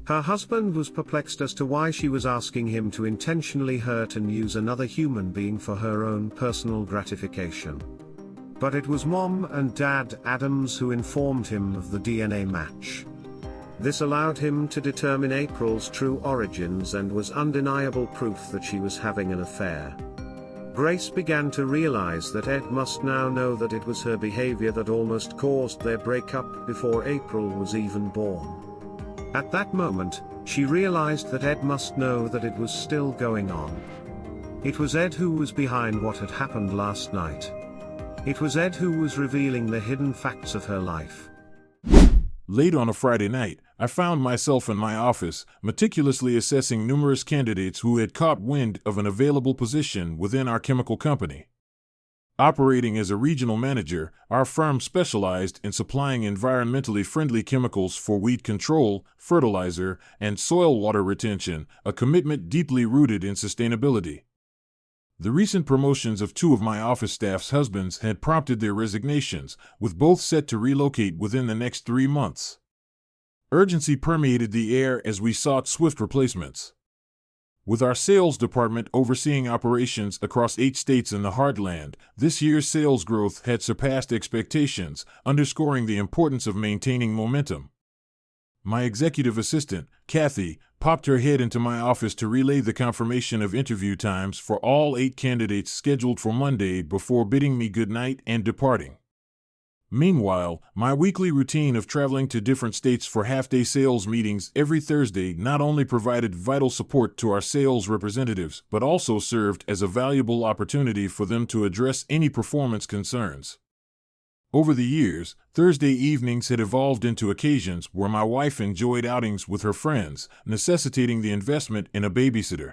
Her husband was perplexed as to why she was asking him to intentionally hurt and use another human being for her own personal gratification. But it was Mom and Dad Adams who informed him of the DNA match. This allowed him to determine April's true origins and was undeniable proof that she was having an affair. Grace began to realize that Ed must now know that it was her behavior that almost caused their breakup before April was even born. At that moment, she realized that Ed must know that it was still going on. It was Ed who was behind what had happened last night. It was Ed who was revealing the hidden facts of her life. Late on a Friday night, I found myself in my office, meticulously assessing numerous candidates who had caught wind of an available position within our chemical company. Operating as a regional manager, our firm specialized in supplying environmentally friendly chemicals for weed control, fertilizer, and soil water retention, a commitment deeply rooted in sustainability. The recent promotions of two of my office staff's husbands had prompted their resignations, with both set to relocate within the next 3 months. Urgency permeated the air as we sought swift replacements. With our sales department overseeing operations across 8 states in the Heartland, this year's sales growth had surpassed expectations, underscoring the importance of maintaining momentum. My executive assistant, Kathy, popped her head into my office to relay the confirmation of interview times for all 8 candidates scheduled for Monday before bidding me goodnight and departing. Meanwhile, my weekly routine of traveling to different states for half-day sales meetings every Thursday not only provided vital support to our sales representatives, but also served as a valuable opportunity for them to address any performance concerns. Over the years, Thursday evenings had evolved into occasions where my wife enjoyed outings with her friends, necessitating the investment in a babysitter.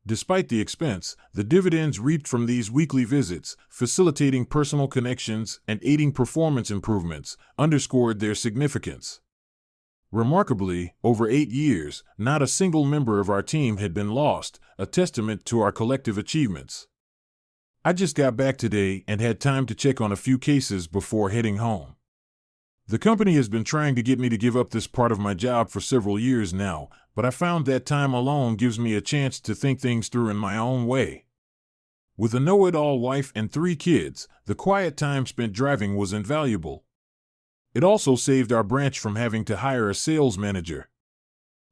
Despite the expense, the dividends reaped from these weekly visits, facilitating personal connections and aiding performance improvements, underscored their significance. Remarkably, over 8 years, not a single member of our team had been lost, a testament to our collective achievements. I just got back today and had time to check on a few cases before heading home. The company has been trying to get me to give up this part of my job for several years now, but I found that time alone gives me a chance to think things through in my own way. With a know-it-all wife and 3 kids, the quiet time spent driving was invaluable. It also saved our branch from having to hire a sales manager.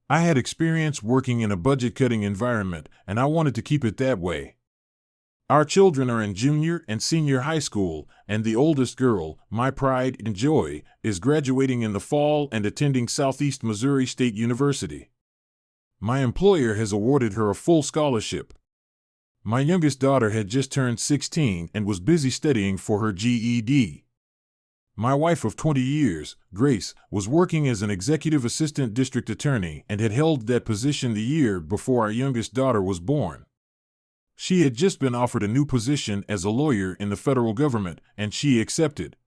I had experience working in a budget-cutting environment, and I wanted to keep it that way. Our children are in junior and senior high school, and the oldest girl, my pride and joy, is graduating in the fall and attending Southeast Missouri State University. My employer has awarded her a full scholarship. My youngest daughter had just turned 16 and was busy studying for her GED. My wife of 20 years, Grace, was working as an executive assistant district attorney and had held that position the year before our youngest daughter was born. She had just been offered a new position as a lawyer in the federal government, and she accepted.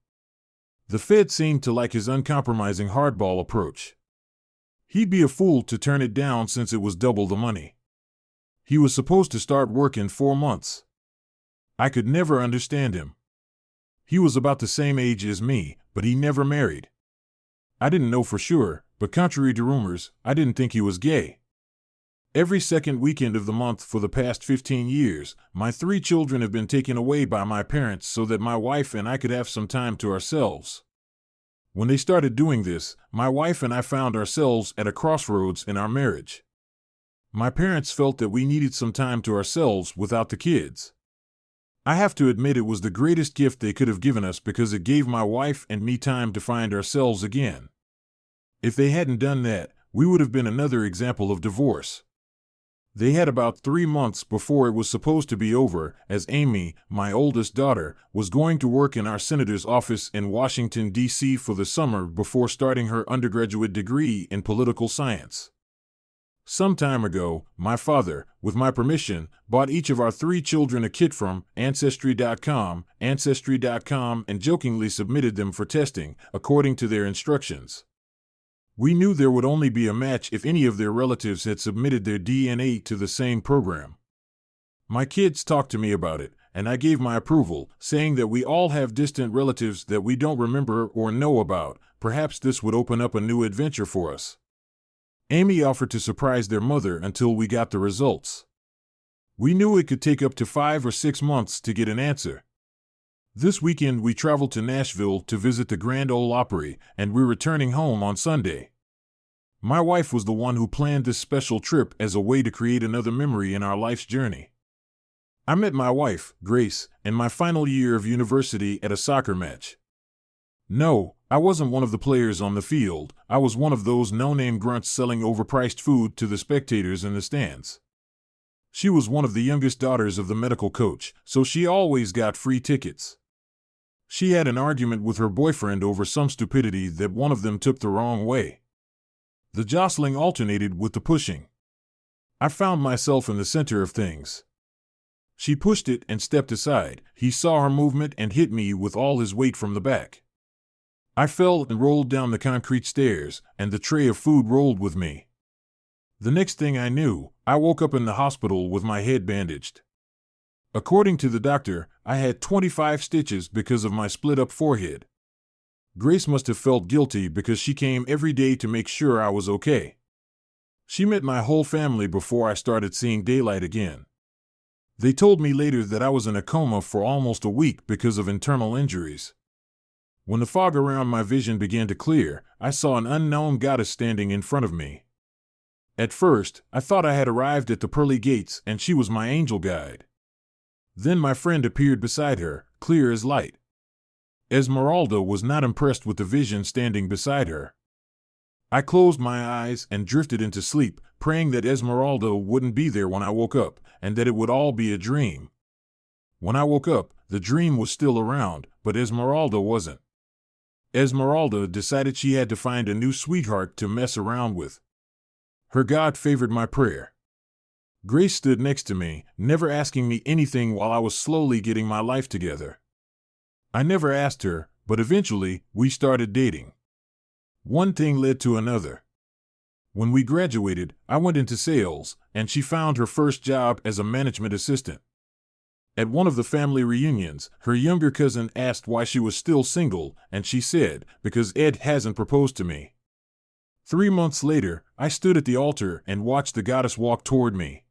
The Fed seemed to like his uncompromising hardball approach. He'd be a fool to turn it down since it was double the money. He was supposed to start work in 4 months. I could never understand him. He was about the same age as me, but he never married. I didn't know for sure, but contrary to rumors, I didn't think he was gay. Every second weekend of the month for the past 15 years, my 3 children have been taken away by my parents so that my wife and I could have some time to ourselves. When they started doing this, my wife and I found ourselves at a crossroads in our marriage. My parents felt that we needed some time to ourselves without the kids. I have to admit it was the greatest gift they could have given us because it gave my wife and me time to find ourselves again. If they hadn't done that, we would have been another example of divorce. They had about 3 months before it was supposed to be over, as Amy, my oldest daughter, was going to work in our senator's office in Washington, D.C. for the summer before starting her undergraduate degree in political science. Some time ago, my father, with my permission, bought each of our 3 children a kit from Ancestry.com, and jokingly submitted them for testing, according to their instructions. We knew there would only be a match if any of their relatives had submitted their DNA to the same program. My kids talked to me about it, and I gave my approval, saying that we all have distant relatives that we don't remember or know about. Perhaps this would open up a new adventure for us. Amy offered to surprise their mother until we got the results. We knew it could take up to 5 or 6 months to get an answer. This weekend we traveled to Nashville to visit the Grand Ole Opry, and we're returning home on Sunday. My wife was the one who planned this special trip as a way to create another memory in our life's journey. I met my wife, Grace, in my final year of university at a soccer match. No, I wasn't one of the players on the field. I was one of those no-name grunts selling overpriced food to the spectators in the stands. She was one of the youngest daughters of the medical coach, so she always got free tickets. She had an argument with her boyfriend over some stupidity that one of them took the wrong way. The jostling alternated with the pushing. I found myself in the center of things. She pushed it and stepped aside. He saw her movement and hit me with all his weight from the back. I fell and rolled down the concrete stairs, and the tray of food rolled with me. The next thing I knew, I woke up in the hospital with my head bandaged. According to the doctor, I had 25 stitches because of my split-up forehead. Grace must have felt guilty because she came every day to make sure I was okay. She met my whole family before I started seeing daylight again. They told me later that I was in a coma for almost a week because of internal injuries. When the fog around my vision began to clear, I saw an unknown goddess standing in front of me. At first, I thought I had arrived at the pearly gates and she was my angel guide. Then my friend appeared beside her, clear as light. Esmeralda was not impressed with the vision standing beside her. I closed my eyes and drifted into sleep, praying that Esmeralda wouldn't be there when I woke up, and that it would all be a dream. When I woke up, the dream was still around, but Esmeralda wasn't. Esmeralda decided she had to find a new sweetheart to mess around with. Her God favored my prayer. Grace stood next to me, never asking me anything while I was slowly getting my life together. I never asked her, but eventually, we started dating. One thing led to another. When we graduated, I went into sales, and she found her first job as a management assistant. At one of the family reunions, her younger cousin asked why she was still single, and she said, "Because Ed hasn't proposed to me." 3 months later, I stood at the altar and watched the goddess walk toward me.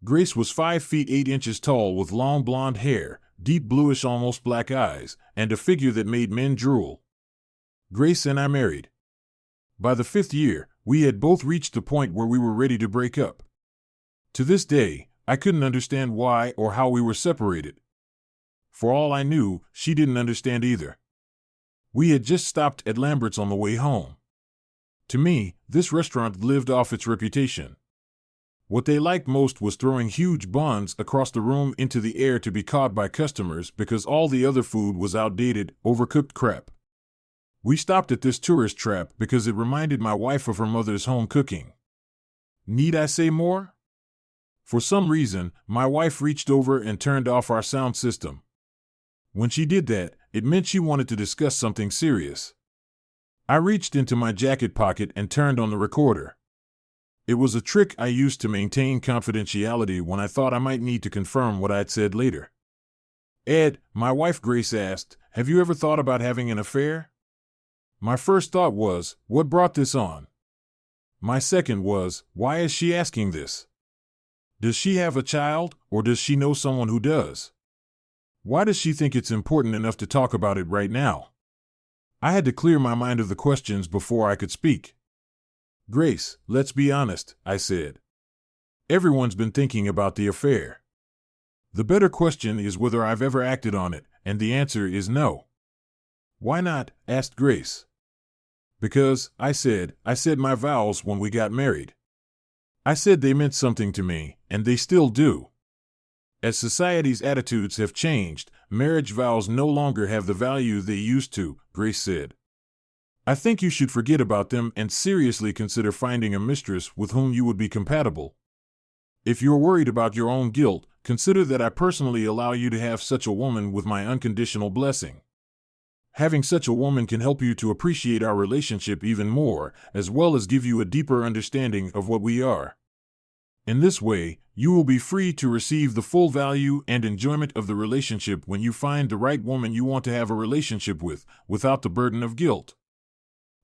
Grace was 5 feet 8 inches tall with long blonde hair, deep bluish almost black eyes, and a figure that made men drool. Grace and I married. By the 5th year, we had both reached the point where we were ready to break up. To this day, I couldn't understand why or how we were separated. For all I knew, she didn't understand either. We had just stopped at Lambert's on the way home. To me, this restaurant lived off its reputation. What they liked most was throwing huge buns across the room into the air to be caught by customers because all the other food was outdated, overcooked crap. We stopped at this tourist trap because it reminded my wife of her mother's home cooking. Need I say more? For some reason, my wife reached over and turned off our sound system. When she did that, it meant she wanted to discuss something serious. I reached into my jacket pocket and turned on the recorder. It was a trick I used to maintain confidentiality when I thought I might need to confirm what I'd said later. "Ed," my wife Grace asked, "have you ever thought about having an affair?" My first thought was, what brought this on? My second was, why is she asking this? Does she have a child, or does she know someone who does? Why does she think it's important enough to talk about it right now? I had to clear my mind of the questions before I could speak. "Grace, let's be honest," I said. "Everyone's been thinking about the affair. The better question is whether I've ever acted on it, and the answer is no." "Why not?" asked Grace. "Because," I said my vows when we got married. I said they meant something to me, and they still do. As society's attitudes have changed, marriage vows no longer have the value they used to, Grace said. "I think you should forget about them and seriously consider finding a mistress with whom you would be compatible. If you're worried about your own guilt, consider that I personally allow you to have such a woman with my unconditional blessing. Having such a woman can help you to appreciate our relationship even more, as well as give you a deeper understanding of what we are. In this way, you will be free to receive the full value and enjoyment of the relationship when you find the right woman you want to have a relationship with, without the burden of guilt."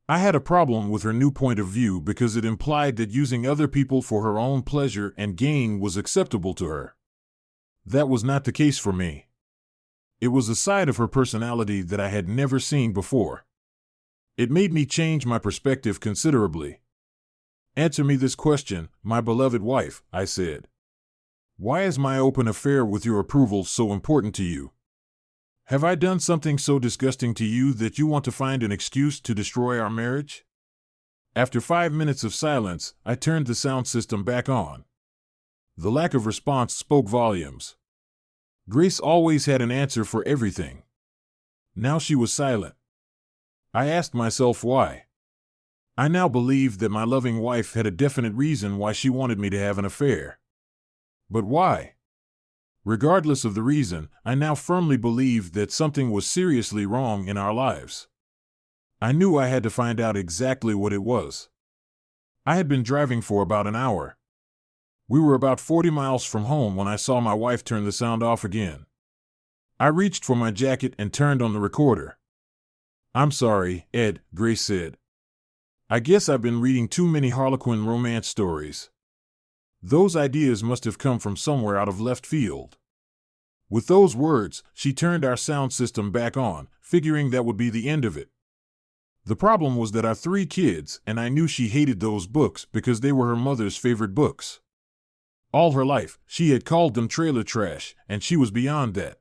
I had a problem with her new point of view because it implied that using other people for her own pleasure and gain was acceptable to her. That was not the case for me. It was a side of her personality that I had never seen before. It made me change my perspective considerably. Answer me this question, my beloved wife, I said. Why is my open affair with your approval so important to you? Have I done something so disgusting to you that you want to find an excuse to destroy our marriage? After 5 minutes of silence, I turned the sound system back on. The lack of response spoke volumes. Grace always had an answer for everything. Now she was silent. I asked myself why. I now believed that my loving wife had a definite reason why she wanted me to have an affair. But why? Regardless of the reason, I now firmly believed that something was seriously wrong in our lives. I knew I had to find out exactly what it was. I had been driving for about an hour. We were about 40 miles from home when I saw my wife turn the sound off again. I reached for my jacket and turned on the recorder. I'm sorry, Ed, Grace said. I guess I've been reading too many Harlequin romance stories. Those ideas must have come from somewhere out of left field. With those words, she turned our sound system back on, figuring that would be the end of it. The problem was that our 3 kids, and I knew she hated those books because they were her mother's favorite books. All her life, she had called them trailer trash, and she was beyond that.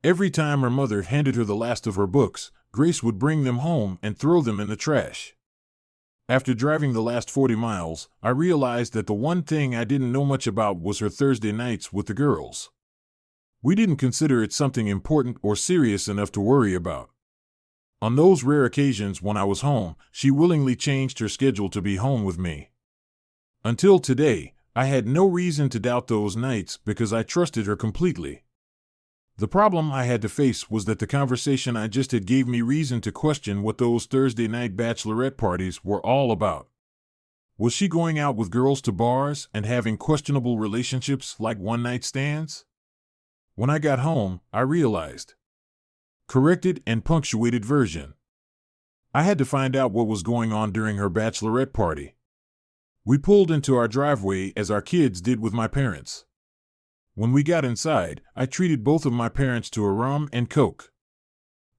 Every time her mother handed her the last of her books, Grace would bring them home and throw them in the trash. After driving the last 40 miles, I realized that the one thing I didn't know much about was her Thursday nights with the girls. We didn't consider it something important or serious enough to worry about. On those rare occasions when I was home, she willingly changed her schedule to be home with me. Until today, I had no reason to doubt those nights because I trusted her completely. The problem I had to face was that the conversation I just had gave me reason to question what those Thursday night bachelorette parties were all about. Was she going out with girls to bars and having questionable relationships like one-night stands? When I got home, I realized. Corrected and punctuated version. I had to find out what was going on during her bachelorette party. We pulled into our driveway as our kids did with my parents. When we got inside, I treated both of my parents to a rum and Coke.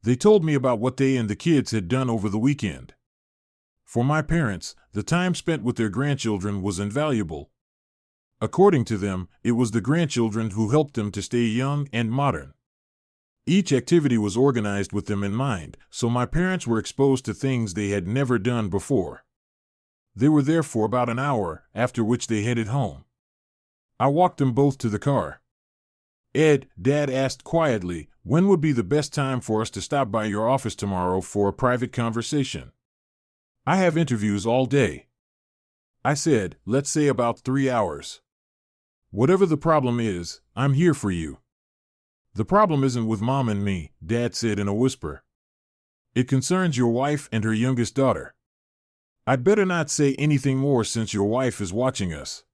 They told me about what they and the kids had done over the weekend. For my parents, the time spent with their grandchildren was invaluable. According to them, it was the grandchildren who helped them to stay young and modern. Each activity was organized with them in mind, so my parents were exposed to things they had never done before. They were there for about an hour, after which they headed home. I walked them both to the car. Ed, Dad asked quietly, when would be the best time for us to stop by your office tomorrow for a private conversation? I have interviews all day. I said, let's say about 3 hours. Whatever the problem is, I'm here for you. The problem isn't with Mom and me, Dad said in a whisper. It concerns your wife and her youngest daughter. I'd better not say anything more since your wife is watching us.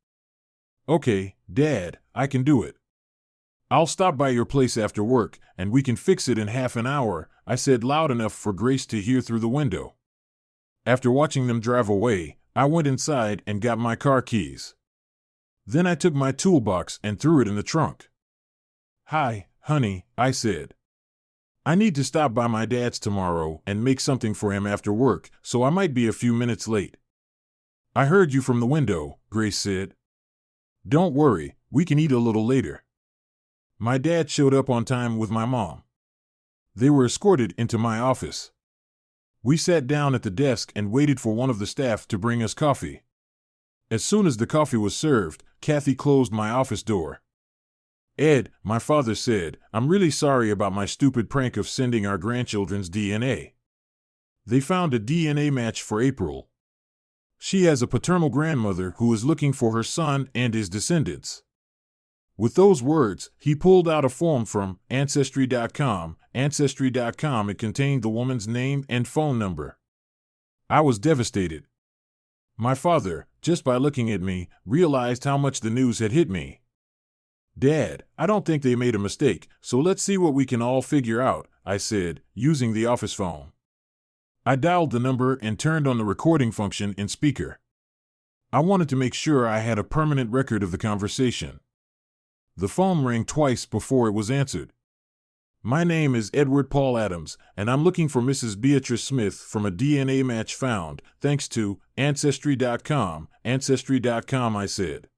Okay, Dad, I can do it. I'll stop by your place after work, and we can fix it in half an hour, I said loud enough for Grace to hear through the window. After watching them drive away, I went inside and got my car keys. Then I took my toolbox and threw it in the trunk. Hi, honey, I said. I need to stop by my dad's tomorrow and make something for him after work, so I might be a few minutes late. I heard you from the window, Grace said. Don't worry, we can eat a little later. My dad showed up on time with my mom. They were escorted into my office. We sat down at the desk and waited for one of the staff to bring us coffee. As soon as the coffee was served, Kathy closed my office door. Ed, my father said, I'm really sorry about my stupid prank of sending our grandchildren's DNA. They found a DNA match for April. She has a paternal grandmother who is looking for her son and his descendants. With those words, he pulled out a form from Ancestry.com. Ancestry.com, it contained the woman's name and phone number. I was devastated. My father, just by looking at me, realized how much the news had hit me. Dad, I don't think they made a mistake, so let's see what we can all figure out, I said, using the office phone. I dialed the number and turned on the recording function in speaker. I wanted to make sure I had a permanent record of the conversation. The phone rang twice before it was answered. My name is Edward Paul Adams, and I'm looking for Mrs. Beatrice Smith from a DNA match found, thanks to Ancestry.com, Ancestry.com, I said.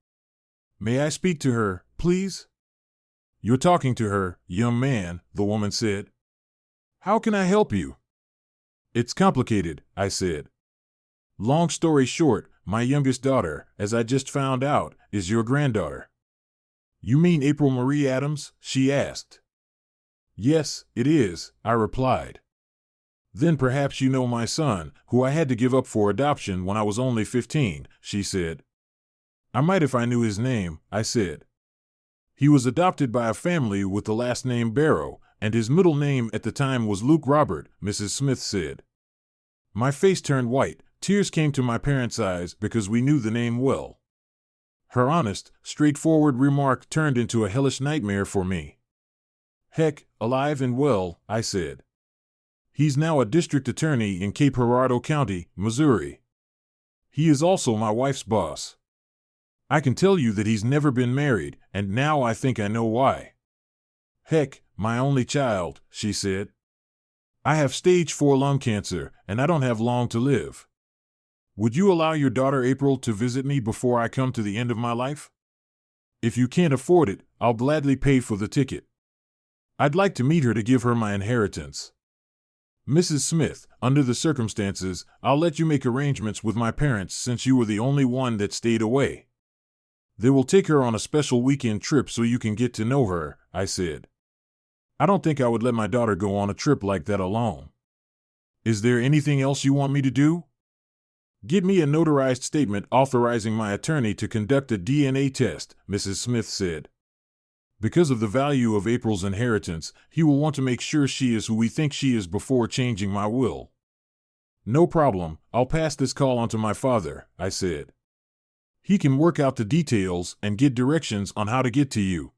May I speak to her, please? You're talking to her, young man, the woman said. How can I help you? It's complicated, I said. Long story short, my youngest daughter, as I just found out, is your granddaughter. You mean April Marie Adams? She asked. Yes, it is, I replied. Then perhaps you know my son, who I had to give up for adoption when I was only 15, she said. I might if I knew his name, I said. He was adopted by a family with the last name Barrow, and his middle name at the time was Luke Robert, Mrs. Smith said. My face turned white, tears came to my parents' eyes because we knew the name well. Her honest, straightforward remark turned into a hellish nightmare for me. Heck, alive and well, I said. He's now a district attorney in Cape Girardeau County, Missouri. He is also my wife's boss. I can tell you that he's never been married, and now I think I know why. Heck, my only child, she said. I have stage 4 lung cancer, and I don't have long to live. Would you allow your daughter April to visit me before I come to the end of my life? If you can't afford it, I'll gladly pay for the ticket. I'd like to meet her to give her my inheritance. Mrs. Smith, under the circumstances, I'll let you make arrangements with my parents since you were the only one that stayed away. They will take her on a special weekend trip so you can get to know her, I said. I don't think I would let my daughter go on a trip like that alone. Is there anything else you want me to do? Get me a notarized statement authorizing my attorney to conduct a DNA test, Mrs. Smith said. Because of the value of April's inheritance, he will want to make sure she is who we think she is before changing my will. No problem, I'll pass this call on to my father, I said. He can work out the details and get directions on how to get to you.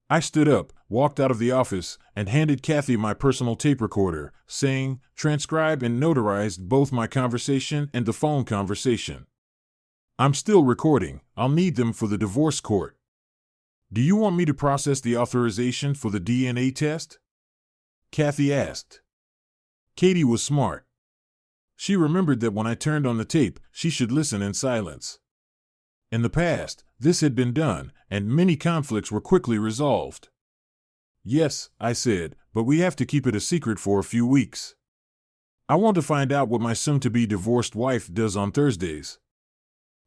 I stood up, walked out of the office, and handed Kathy my personal tape recorder, saying, transcribe and notarize both my conversation and the phone conversation. I'm still recording, I'll need them for the divorce court. Do you want me to process the authorization for the DNA test? Kathy asked. Katie was smart. She remembered that when I turned on the tape, she should listen in silence. In the past, this had been done, and many conflicts were quickly resolved. Yes, I said, but we have to keep it a secret for a few weeks. I want to find out what my soon-to-be divorced wife does on Thursdays.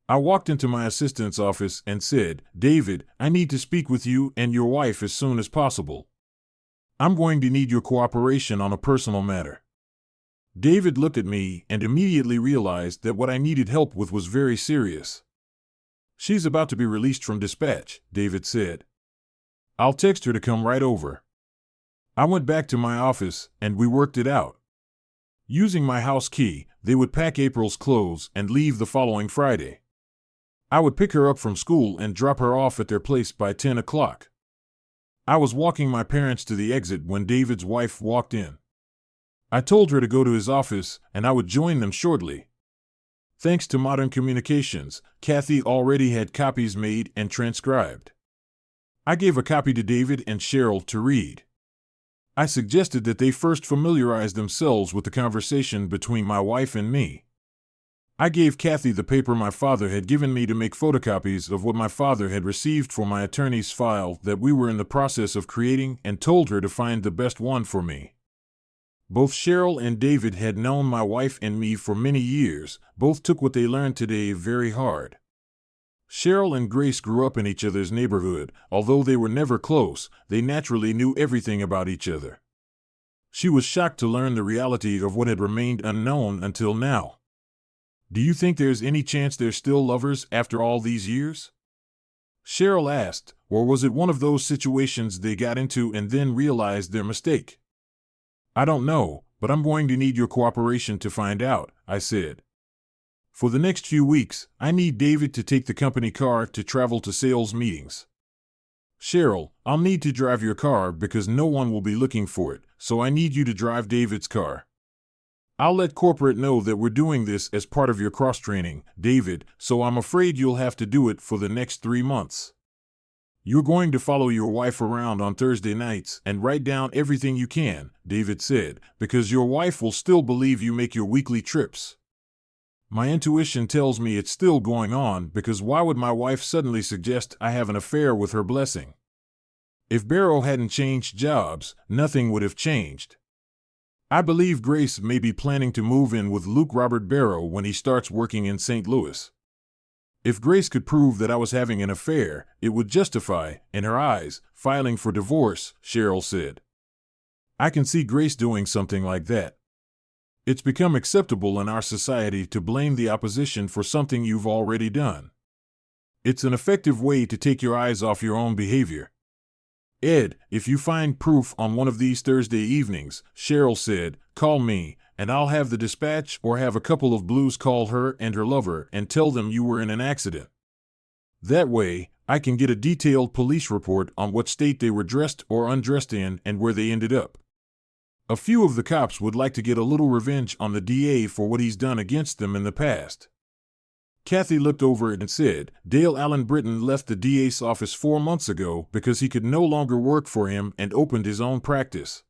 I walked into my assistant's office and said, David, I need to speak with you and your wife as soon as possible. I'm going to need your cooperation on a personal matter. David looked at me and immediately realized that what I needed help with was very serious. She's about to be released from dispatch, David said. I'll text her to come right over. I went back to my office and we worked it out. Using my house key, they would pack April's clothes and leave the following Friday. I would pick her up from school and drop her off at their place by 10 o'clock. I was walking my parents to the exit when David's wife walked in. I told her to go to his office and I would join them shortly. Thanks to modern communications, Kathy already had copies made and transcribed. I gave a copy to David and Cheryl to read. I suggested that they first familiarize themselves with the conversation between my wife and me. I gave Kathy the paper my father had given me to make photocopies of what my father had received for my attorney's file that we were in the process of creating and told her to find the best one for me. Both Cheryl and David had known my wife and me for many years. Both took what they learned today very hard. Cheryl and Grace grew up in each other's neighborhood. Although they were never close, they naturally knew everything about each other. She was shocked to learn the reality of what had remained unknown until now. Do you think there's any chance they're still lovers after all these years? Cheryl asked, or was it one of those situations they got into and then realized their mistake? I don't know, but I'm going to need your cooperation to find out, I said. For the next few weeks, I need David to take the company car to travel to sales meetings. Cheryl, I'll need to drive your car because no one will be looking for it, so I need you to drive David's car. I'll let corporate know that we're doing this as part of your cross-training, David, so I'm afraid you'll have to do it for the next 3 months. You're going to follow your wife around on Thursday nights and write down everything you can, David said, because your wife will still believe you make your weekly trips. My intuition tells me it's still going on because why would my wife suddenly suggest I have an affair with her blessing? If Barrow hadn't changed jobs, nothing would have changed. I believe Grace may be planning to move in with Luke Robert Barrow when he starts working in St. Louis. If Grace could prove that I was having an affair, it would justify, in her eyes, filing for divorce, Cheryl said. I can see Grace doing something like that. It's become acceptable in our society to blame the opposition for something you've already done. It's an effective way to take your eyes off your own behavior. Ed, if you find proof on one of these Thursday evenings, Cheryl said, call me, and I'll have the dispatch or have a couple of blues call her and her lover and tell them you were in an accident. That way, I can get a detailed police report on what state they were dressed or undressed in and where they ended up. A few of the cops would like to get a little revenge on the DA for what he's done against them in the past. Kathy looked over it and said, Dale Allen Britton left the DA's office 4 months ago because he could no longer work for him and opened his own practice.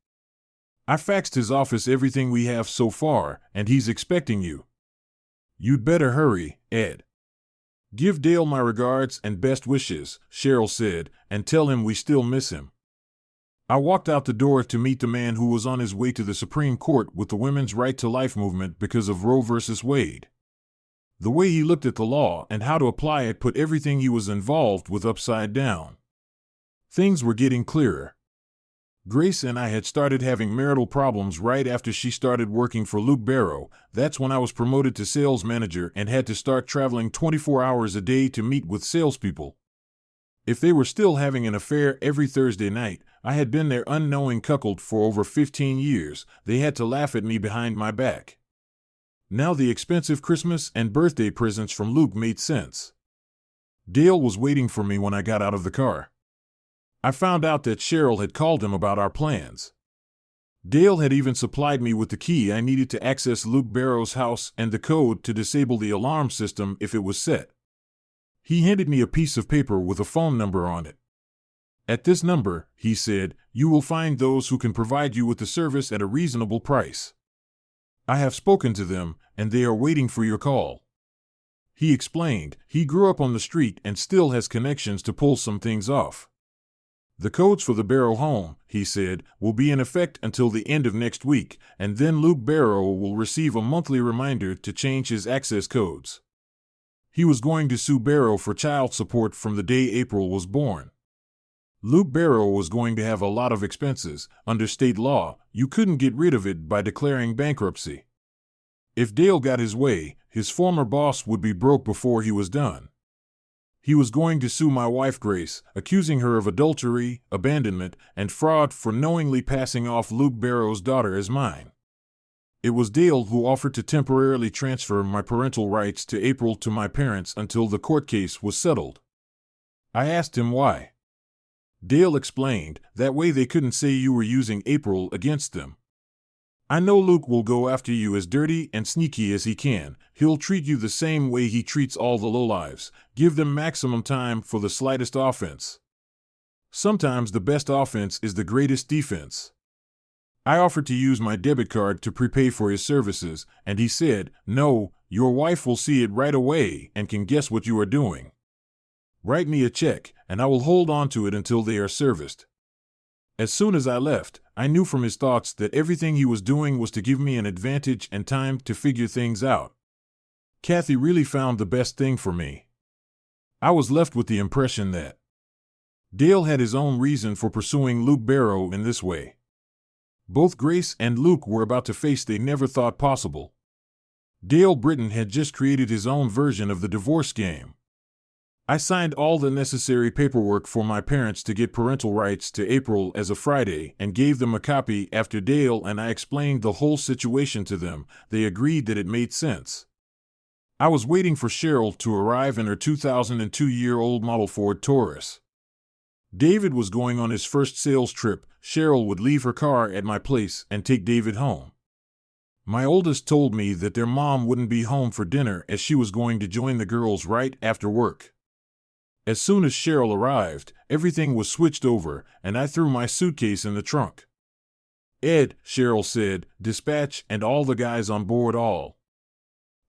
I faxed his office everything we have so far, and he's expecting you. You'd better hurry, Ed. Give Dale my regards and best wishes, Cheryl said, and tell him we still miss him. I walked out the door to meet the man who was on his way to the Supreme Court with the women's right to life movement because of Roe v. Wade. The way he looked at the law and how to apply it put everything he was involved with upside down. Things were getting clearer. Grace and I had started having marital problems right after she started working for Luke Barrow. That's when I was promoted to sales manager and had to start traveling 24 hours a day to meet with salespeople. If they were still having an affair every Thursday night, I had been their unknowing cuckold for over 15 years. They had to laugh at me behind my back. Now the expensive Christmas and birthday presents from Luke made sense. Dale was waiting for me when I got out of the car. I found out that Cheryl had called him about our plans. Dale had even supplied me with the key I needed to access Luke Barrow's house and the code to disable the alarm system if it was set. He handed me a piece of paper with a phone number on it. At this number, he said, you will find those who can provide you with the service at a reasonable price. I have spoken to them, and they are waiting for your call. He explained, he grew up on the street and still has connections to pull some things off. The codes for the Barrow home, he said, will be in effect until the end of next week, and then Luke Barrow will receive a monthly reminder to change his access codes. He was going to sue Barrow for child support from the day April was born. Luke Barrow was going to have a lot of expenses. Under state law, you couldn't get rid of it by declaring bankruptcy. If Dale got his way, his former boss would be broke before he was done. He was going to sue my wife Grace, accusing her of adultery, abandonment, and fraud for knowingly passing off Luke Barrow's daughter as mine. It was Dale who offered to temporarily transfer my parental rights to April to my parents until the court case was settled. I asked him why. Dale explained, that way they couldn't say you were using April against them. I know Luke will go after you as dirty and sneaky as he can. He'll treat you the same way he treats all the lowlives. Give them maximum time for the slightest offense. Sometimes the best offense is the greatest defense. I offered to use my debit card to prepay for his services, and he said, no, your wife will see it right away and can guess what you are doing. Write me a check, and I will hold on to it until they are serviced. As soon as I left, I knew from his thoughts that everything he was doing was to give me an advantage and time to figure things out. Kathy really found the best thing for me. I was left with the impression that Dale had his own reason for pursuing Luke Barrow in this way. Both Grace and Luke were about to face they never thought possible. Dale Britton had just created his own version of the divorce game. I signed all the necessary paperwork for my parents to get parental rights to April as a Friday and gave them a copy after Dale and I explained the whole situation to them. They agreed that it made sense. I was waiting for Cheryl to arrive in her 2002-year-old model Ford Taurus. David was going on his first sales trip. Cheryl would leave her car at my place and take David home. My oldest told me that their mom wouldn't be home for dinner as she was going to join the girls right after work. As soon as Cheryl arrived, everything was switched over, and I threw my suitcase in the trunk. "Ed," Cheryl said, "dispatch and all the guys on board all."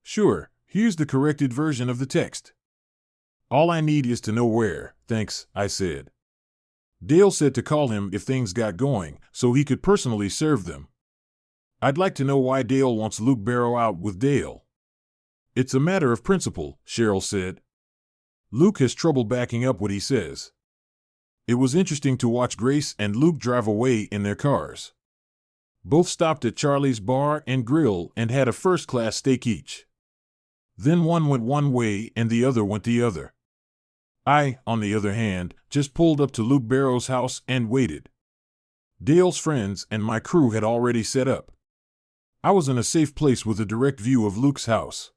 "Sure, here's the corrected version of the text." "All I need is to know where, thanks," I said. Dale said to call him if things got going, so he could personally serve them. "I'd like to know why Dale wants Luke Barrow out with Dale." "It's a matter of principle," Cheryl said. "Luke has trouble backing up what he says." It was interesting to watch Grace and Luke drive away in their cars. Both stopped at Charlie's Bar and Grill and had a first-class steak each. Then one went one way and the other went the other. I, on the other hand, just pulled up to Luke Barrow's house and waited. Dale's friends and my crew had already set up. I was in a safe place with a direct view of Luke's house.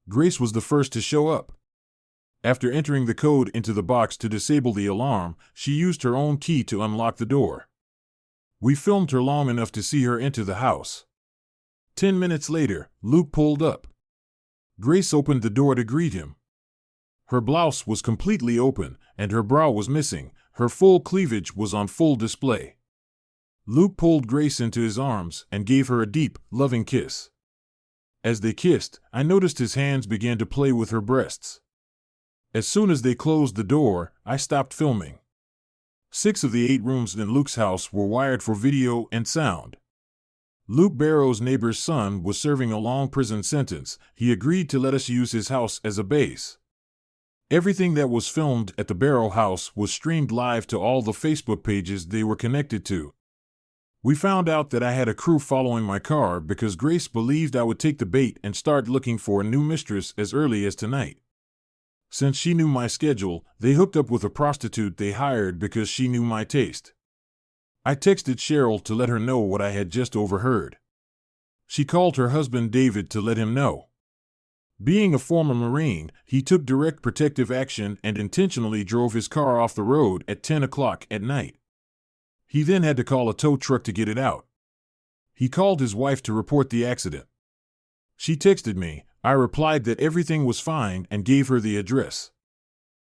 Grace was the first to show up. After entering the code into the box to disable the alarm, she used her own key to unlock the door. We filmed her long enough to see her enter the house. 10 minutes later, Luke pulled up. Grace opened the door to greet him. Her blouse was completely open, and her bra was missing. Her full cleavage was on full display. Luke pulled Grace into his arms and gave her a deep, loving kiss. As they kissed, I noticed his hands began to play with her breasts. As soon as they closed the door, I stopped filming. 6 of the 8 rooms in Luke's house were wired for video and sound. Luke Barrow's neighbor's son was serving a long prison sentence. He agreed to let us use his house as a base. Everything that was filmed at the Barrow house was streamed live to all the Facebook pages they were connected to. We found out that I had a crew following my car because Grace believed I would take the bait and start looking for a new mistress as early as tonight. Since she knew my schedule, they hooked up with a prostitute they hired because she knew my taste. I texted Cheryl to let her know what I had just overheard. She called her husband David to let him know. Being a former Marine, he took direct protective action and intentionally drove his car off the road at 10 o'clock at night. He then had to call a tow truck to get it out. He called his wife to report the accident. She texted me. I replied that everything was fine and gave her the address.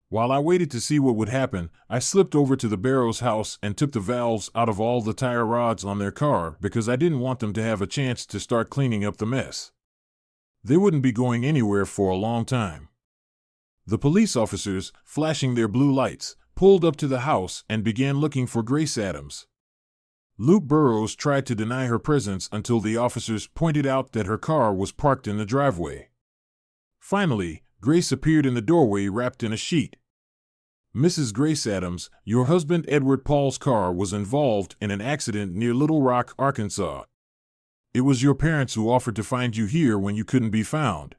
While I waited to see what would happen, I slipped over to the Barrows' house and took the valves out of all the tire rods on their car because I didn't want them to have a chance to start cleaning up the mess. They wouldn't be going anywhere for a long time. The police officers, flashing their blue lights, pulled up to the house and began looking for Grace Adams. Luke Burrows tried to deny her presence until the officers pointed out that her car was parked in the driveway. Finally, Grace appeared in the doorway wrapped in a sheet. "Mrs. Grace Adams, your husband Edward Paul's car was involved in an accident near Little Rock, Arkansas. It was your parents who offered to find you here when you couldn't be found."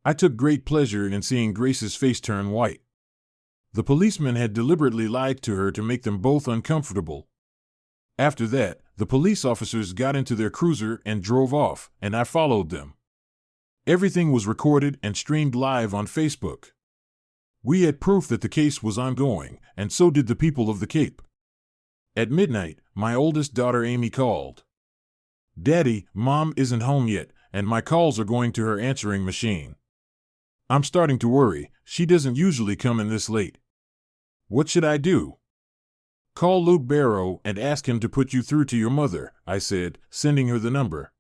I took great pleasure in seeing Grace's face turn white. The policeman had deliberately lied to her to make them both uncomfortable. After that, the police officers got into their cruiser and drove off, and I followed them. Everything was recorded and streamed live on Facebook. We had proof that the case was ongoing, and so did the people of the Cape. At midnight, my oldest daughter Amy called. "Daddy, Mom isn't home yet, and my calls are going to her answering machine. I'm starting to worry. She doesn't usually come in this late. What should I do?" "Call Luke Barrow and ask him to put you through to your mother," I said, sending her the number.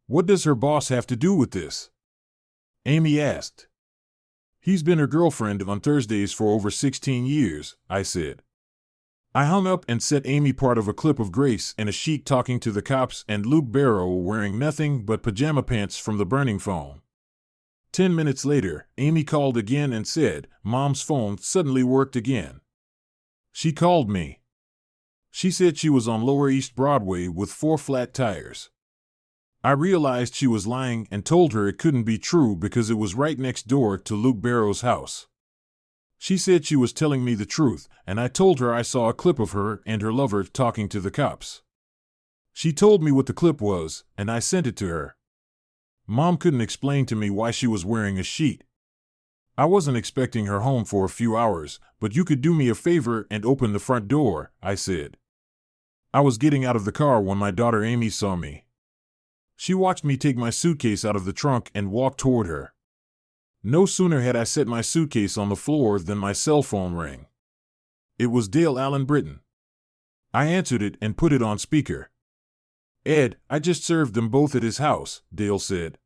"What does her boss have to do with this?" Amy asked. "He's been her girlfriend on Thursdays for over 16 years, I said. I hung up and sent Amy part of a clip of Grace in a sheet talking to the cops and Luke Barrow wearing nothing but pajama pants from the burning phone. 10 minutes later, Amy called again and said, Mom's phone suddenly worked again. She called me. She said she was on Lower East Broadway with 4 flat tires. I realized she was lying and told her it couldn't be true because it was right next door to Luke Barrow's house. She said she was telling me the truth, and I told her I saw a clip of her and her lover talking to the cops. She told me what the clip was, and I sent it to her. Mom couldn't explain to me why she was wearing a sheet. I wasn't expecting her home for a few hours, but you could do me a favor and open the front door, I said. I was getting out of the car when my daughter Amy saw me. She watched me take my suitcase out of the trunk and walk toward her. No sooner had I set my suitcase on the floor than my cell phone rang. It was Dale Allen Britton. I answered it and put it on speaker. "Ed, I just served them both at his house," Dale said.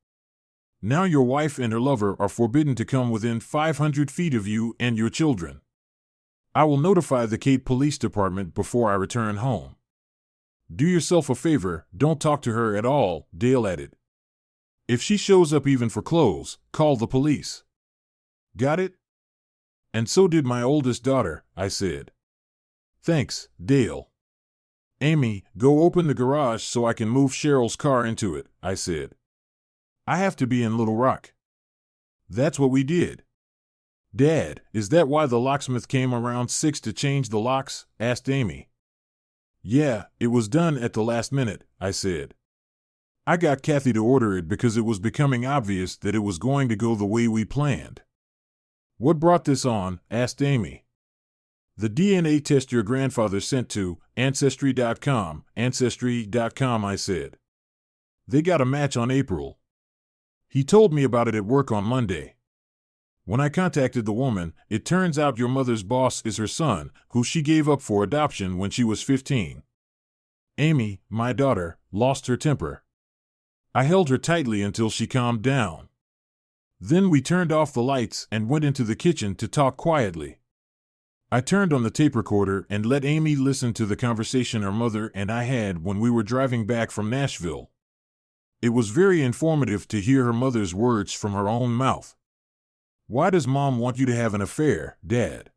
"Now your wife and her lover are forbidden to come within 500 feet of you and your children. I will notify the Cape Police Department before I return home." "Do yourself a favor, don't talk to her at all," Dale added. "If she shows up even for clothes, call the police." "Got it?" "And so did my oldest daughter," I said. "Thanks, Dale." "Amy, go open the garage so I can move Cheryl's car into it," I said. "I have to be in Little Rock." That's what we did. "Dad, is that why the locksmith came around 6 to change the locks?" asked Amy. "Yeah, it was done at the last minute," I said. "I got Kathy to order it because it was becoming obvious that it was going to go the way we planned." "What brought this on?" asked Amy. "The DNA test your grandfather sent to Ancestry.com, Ancestry.com, I said. "They got a match on April. He told me about it at work on Monday. When I contacted the woman, it turns out your mother's boss is her son, who she gave up for adoption when she was 15. Amy, my daughter, lost her temper. I held her tightly until she calmed down. Then we turned off the lights and went into the kitchen to talk quietly. I turned on the tape recorder and let Amy listen to the conversation her mother and I had when we were driving back from Nashville. It was very informative to hear her mother's words from her own mouth. "Why does Mom want you to have an affair, Dad?"